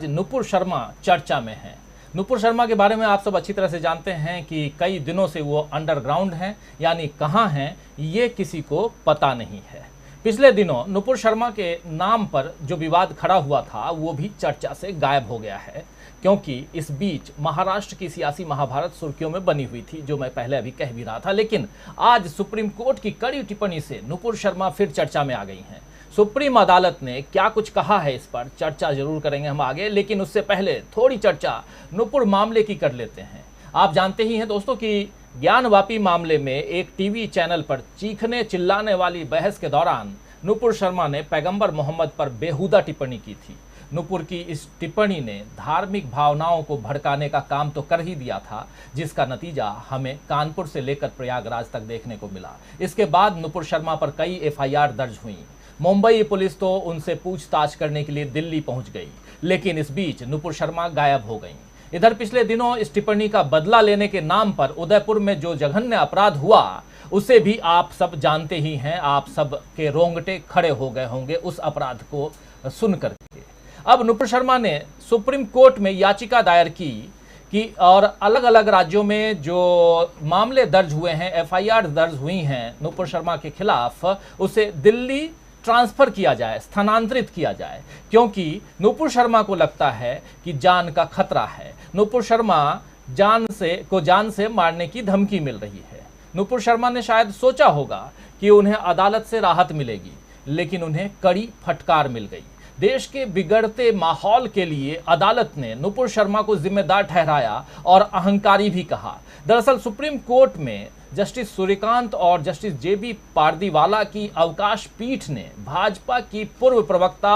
नुपुर शर्मा चर्चा में हैं। नुपुर शर्मा के बारे में आप सब अच्छी तरह से जानते हैं कि कई दिनों से वो अंडरग्राउंड हैं, यानी कहाँ हैं ये किसी को पता नहीं है। पिछले दिनों नुपुर शर्मा के नाम पर जो विवाद खड़ा हुआ था वो भी चर्चा से गायब हो गया है, क्योंकि इस बीच महाराष्ट्र की सियासी महाभारत सुर्खियों में बनी हुई थी, जो मैं पहले अभी कह भी रहा था। लेकिन आज सुप्रीम कोर्ट की कड़ी टिप्पणी से नुपुर शर्मा फिर चर्चा में आ गई हैं। सुप्रीम अदालत ने क्या कुछ कहा है इस पर चर्चा जरूर करेंगे हम आगे, लेकिन उससे पहले थोड़ी चर्चा नुपुर मामले की कर लेते हैं। आप जानते ही हैं दोस्तों कि ज्ञानवापी मामले में एक टीवी चैनल पर चीखने चिल्लाने वाली बहस के दौरान नुपुर शर्मा ने पैगंबर मोहम्मद पर बेहुदा टिप्पणी की थी। नुपुर की इस टिप्पणी ने धार्मिक भावनाओं को भड़काने का काम तो कर ही दिया था, जिसका नतीजा हमें कानपुर से लेकर प्रयागराज तक देखने को मिला। इसके बाद नुपुर शर्मा पर कई एफआईआर दर्ज हुई। मुंबई पुलिस तो उनसे पूछताछ करने के लिए दिल्ली पहुंच गई, लेकिन इस बीच नुपुर शर्मा गायब हो गईं। इधर पिछले दिनों इस टिप्पणी का बदला लेने के नाम पर उदयपुर में जो जघन्य अपराध हुआ उसे भी आप सब जानते ही हैं। आप सब के रोंगटे खड़े हो गए होंगे उस अपराध को सुन करके। अब नुपुर शर्मा ने सुप्रीम कोर्ट में याचिका दायर की और अलग अलग राज्यों में जो मामले दर्ज हुए हैं, एफआईआर दर्ज हुई हैं नुपुर शर्मा के खिलाफ, उसे दिल्ली ट्रांसफर किया जाए, स्थानांतरित किया जाए, क्योंकि नुपुर शर्मा को लगता है कि जान का खतरा है। नुपुर शर्मा जान से मारने की धमकी मिल रही है। नुपुर शर्मा ने शायद सोचा होगा कि उन्हें अदालत से राहत मिलेगी, लेकिन उन्हें कड़ी फटकार मिल गई। देश के बिगड़ते माहौल के लिए अदालत ने नुपुर शर्मा को जिम्मेदार ठहराया और अहंकारी भी कहा। दरअसल सुप्रीम कोर्ट में जस्टिस सूर्यकांत और जस्टिस जेबी पारदीवाला की अवकाश पीठ ने भाजपा की पूर्व प्रवक्ता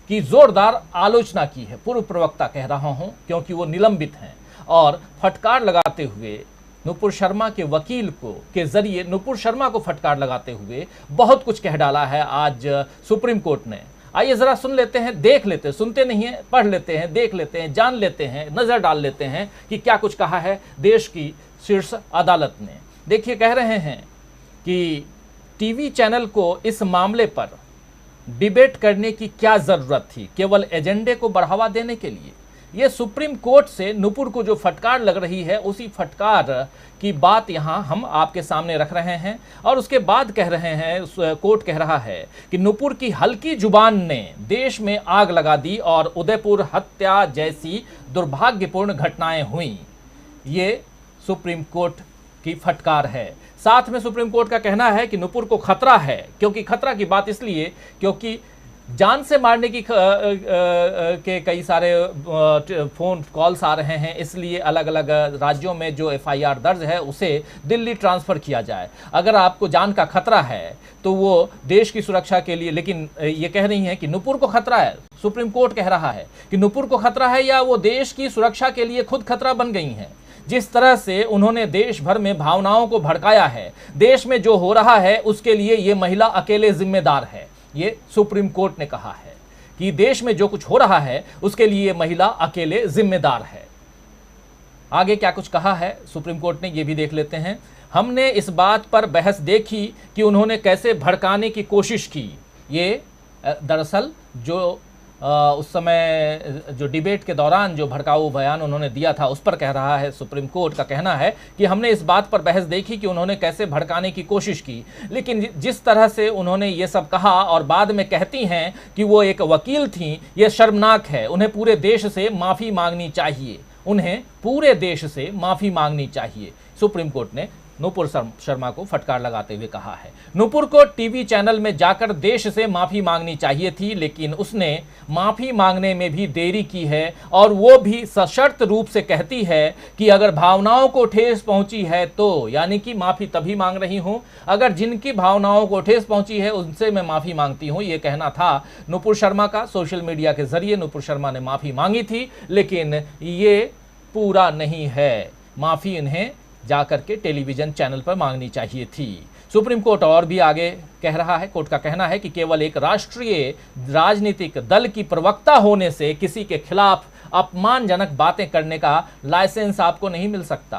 की जोरदार आलोचना की है। पूर्व प्रवक्ता कह रहा हूं क्योंकि वो निलंबित हैं, और फटकार लगाते हुए नुपुर शर्मा के वकील के जरिए नुपुर शर्मा को फटकार लगाते हुए बहुत कुछ कह डाला है आज सुप्रीम कोर्ट ने। आइए जरा सुन लेते हैं, देख लेते हैं, सुनते नहीं है, पढ़ लेते हैं, देख लेते हैं, जान लेते हैं, नजर डाल लेते हैं कि क्या कुछ कहा है देश की शीर्ष अदालत ने। देखिए, कह रहे हैं कि टीवी चैनल को इस मामले पर डिबेट करने की क्या जरूरत थी, केवल एजेंडे को बढ़ावा देने के लिए। ये सुप्रीम कोर्ट से नुपुर को जो फटकार लग रही है, उसी फटकार की बात यहाँ हम आपके सामने रख रहे हैं। और उसके बाद कह रहे हैं, कोर्ट कह रहा है कि नुपुर की हल्की जुबान ने देश में आग लगा दी और उदयपुर हत्या जैसी दुर्भाग्यपूर्ण घटनाएं हुई। ये सुप्रीम कोर्ट की फटकार है। साथ में सुप्रीम कोर्ट का कहना है कि नुपुर को खतरा है, क्योंकि खतरा की बात इसलिए क्योंकि जान से मारने की के कई सारे फोन कॉल्स आ रहे हैं, इसलिए अलग अलग राज्यों में जो एफआईआर दर्ज है उसे दिल्ली ट्रांसफ़र किया जाए। अगर आपको जान का खतरा है तो वो देश की सुरक्षा के लिए, लेकिन ये कह रही हैं कि नुपुर को खतरा है। सुप्रीम कोर्ट कह रहा है कि नुपुर को खतरा है या वो देश की सुरक्षा के लिए खुद खतरा बन गई हैं। जिस तरह से उन्होंने देश भर में भावनाओं को भड़काया है, देश में जो हो रहा है उसके लिए ये महिला अकेले जिम्मेदार है। ये सुप्रीम कोर्ट ने कहा है कि देश में जो कुछ हो रहा है उसके लिए महिला अकेले जिम्मेदार है। आगे क्या कुछ कहा है सुप्रीम कोर्ट ने, ये भी देख लेते हैं। हमने इस बात पर बहस देखी कि उन्होंने कैसे भड़काने की कोशिश की। ये दरअसल जो उस समय जो डिबेट के दौरान जो भड़काऊ बयान उन्होंने दिया था उस पर कह रहा है सुप्रीम कोर्ट का कहना है कि हमने इस बात पर बहस देखी कि उन्होंने कैसे भड़काने की कोशिश की, लेकिन जिस तरह से उन्होंने ये सब कहा और बाद में कहती हैं कि वो एक वकील थीं, ये शर्मनाक है। उन्हें पूरे देश से माफ़ी मांगनी चाहिए, उन्हें पूरे देश से माफ़ी मांगनी चाहिए। सुप्रीम कोर्ट ने नुपुर शर्मा को फटकार लगाते हुए कहा है। नुपुर को टीवी चैनल में जाकर देश से माफ़ी मांगनी चाहिए थी, लेकिन उसने माफ़ी मांगने में भी देरी की है, और वो भी सशर्त रूप से कहती है कि अगर भावनाओं को ठेस पहुंची है तो, यानी कि माफ़ी तभी मांग रही हूं अगर जिनकी भावनाओं को ठेस पहुंची है उनसे मैं माफ़ी मांगती हूं। ये कहना था नुपुर शर्मा का। सोशल मीडिया के जरिए नुपुर शर्मा ने माफ़ी मांगी थी, लेकिन ये पूरा नहीं है। माफ़ी इन्हें जाकर के टेलीविजन चैनल पर मांगनी चाहिए थी। सुप्रीम कोर्ट और भी आगे कह रहा है, कोर्ट का कहना है कि केवल एक राष्ट्रीय राजनीतिक दल की प्रवक्ता होने से किसी के खिलाफ अपमानजनक बातें करने का लाइसेंस आपको नहीं मिल सकता।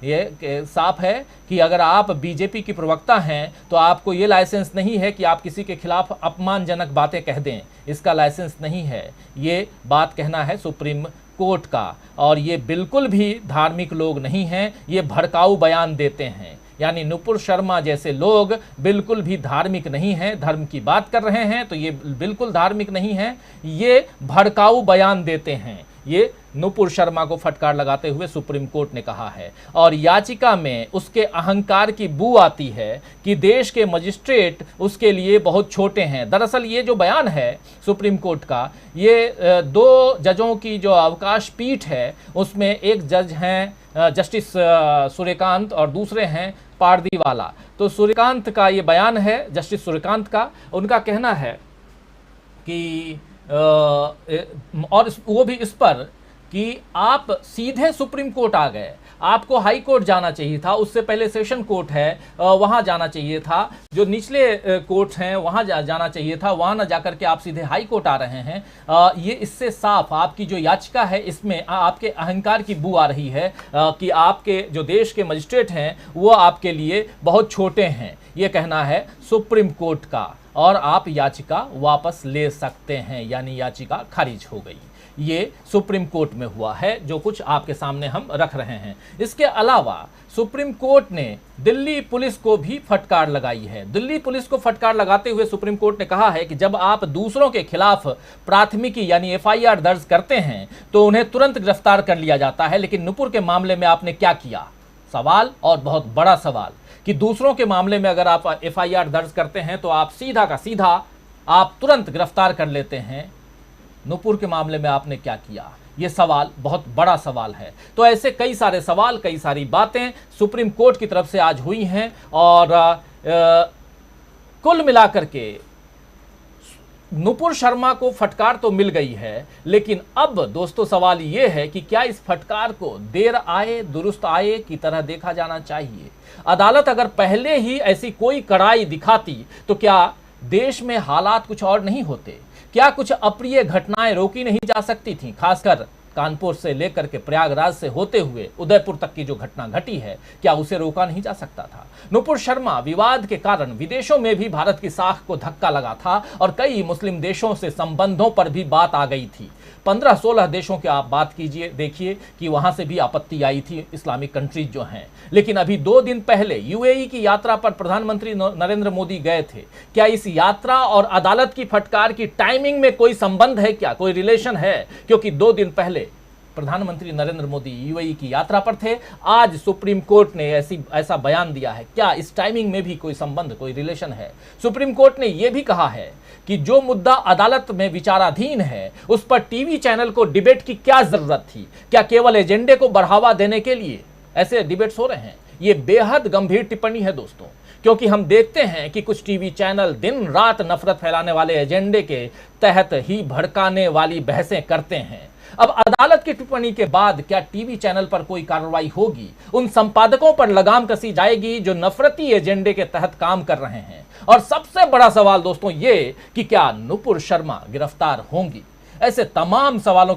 ये साफ है कि अगर आप बीजेपी की प्रवक्ता हैं तो आपको ये लाइसेंस नहीं है कि आप किसी के खिलाफ अपमानजनक बातें कह दें, इसका लाइसेंस नहीं है। ये बात कहना है सुप्रीम कोर्ट का, और ये बिल्कुल भी धार्मिक लोग नहीं हैं, ये भड़काऊ बयान देते हैं। यानी नुपुर शर्मा जैसे लोग बिल्कुल भी धार्मिक नहीं हैं, धर्म की बात कर रहे हैं तो ये बिल्कुल धार्मिक नहीं हैं, ये भड़काऊ बयान देते हैं। ये नुपुर शर्मा को फटकार लगाते हुए सुप्रीम कोर्ट ने कहा है। और याचिका में उसके अहंकार की बू आती है कि देश के मजिस्ट्रेट उसके लिए बहुत छोटे हैं। दरअसल ये जो बयान है सुप्रीम कोर्ट का, ये 2 जजों की जो अवकाश पीठ है उसमें एक जज हैं जस्टिस सूर्यकांत और दूसरे हैं पारदीवाला। तो सूर्यकांत का ये बयान है, जस्टिस सूर्यकांत का, उनका कहना है कि और वो भी इस पर कि आप सीधे सुप्रीम कोर्ट आ गए, आपको हाई कोर्ट जाना चाहिए था, उससे पहले सेशन कोर्ट है वहां जाना चाहिए था, जो निचले कोर्ट हैं वहां जाना चाहिए था, वहां ना जाकर के आप सीधे हाई कोर्ट आ रहे हैं। ये इससे साफ आपकी जो याचिका है इसमें आपके अहंकार की बू आ रही है कि आपके जो देश के मजिस्ट्रेट हैं वो आपके लिए बहुत छोटे हैं, ये कहना है सुप्रीम कोर्ट का, और आप याचिका वापस ले सकते हैं, यानी याचिका खारिज हो गई। ये सुप्रीम कोर्ट में हुआ है, जो कुछ आपके सामने हम रख रहे हैं। इसके अलावा सुप्रीम कोर्ट ने दिल्ली पुलिस को भी फटकार लगाई है। दिल्ली पुलिस को फटकार लगाते हुए सुप्रीम कोर्ट ने कहा है कि जब आप दूसरों के खिलाफ प्राथमिकी यानी FIR दर्ज करते हैं तो उन्हें तुरंत गिरफ्तार कर लिया जाता है, लेकिन नुपुर के मामले में आपने क्या किया? सवाल, और बहुत बड़ा सवाल, कि दूसरों के मामले में अगर आप FIR दर्ज करते हैं तो आप सीधा का सीधा आप तुरंत गिरफ्तार कर लेते हैं। नुपुर के मामले में आपने क्या किया? ये सवाल बहुत बड़ा सवाल है। तो ऐसे कई सारे सवाल, कई सारी बातें सुप्रीम कोर्ट की तरफ से आज हुई हैं, और कुल मिलाकर के नुपुर शर्मा को फटकार तो मिल गई है, लेकिन अब दोस्तों सवाल ये है कि क्या इस फटकार को देर आए दुरुस्त आए की तरह देखा जाना चाहिए? अदालत अगर पहले ही ऐसी कोई कड़ाई दिखाती तो क्या देश में हालात कुछ और नहीं होते? क्या कुछ अप्रिय घटनाएं रोकी नहीं जा सकती थीं? खासकर कानपुर से लेकर के प्रयागराज से होते हुए उदयपुर तक की जो घटना घटी है, क्या उसे रोका नहीं जा सकता था? नुपुर शर्मा विवाद के कारण विदेशों में भी भारत की साख को धक्का लगा था, और कई मुस्लिम देशों से संबंधों पर भी बात आ गई थी। 15-16 देशों की आप बात कीजिए, देखिए कि वहां से भी आपत्ति आई थी, इस्लामिक कंट्रीज जो हैं। लेकिन अभी 2 दिन पहले UAE की यात्रा पर प्रधानमंत्री नरेंद्र मोदी गए थे। क्या इस यात्रा और अदालत की फटकार की टाइमिंग में कोई संबंध है? क्या कोई रिलेशन है? क्योंकि 2 दिन पहले प्रधानमंत्री नरेंद्र मोदी UAE की यात्रा पर थे, आज सुप्रीम कोर्ट ने ऐसा बयान दिया है। क्या इस टाइमिंग में भी कोई संबंध, कोई रिलेशन है? सुप्रीम कोर्ट ने यह भी कहा है कि जो मुद्दा अदालत में विचाराधीन है उस पर टीवी चैनल को डिबेट की क्या जरूरत थी? क्या केवल एजेंडे को बढ़ावा देने के लिए ऐसे डिबेट्स हो रहे हैं? ये बेहद गंभीर टिप्पणी है दोस्तों, क्योंकि हम देखते हैं कि कुछ टीवी चैनल दिन रात नफरत फैलाने वाले एजेंडे के तहत ही भड़काने वाली बहसें करते हैं। अब अदालत की टिप्पणी के बाद क्या टीवी चैनल पर कोई कार्रवाई होगी? उन संपादकों पर लगाम कसी जाएगी जो नफरती एजेंडे के तहत काम कर रहे हैं? और सबसे बड़ा सवाल दोस्तों ये कि क्या नुपुर शर्मा गिरफ्तार होंगी? ऐसे तमाम सवालों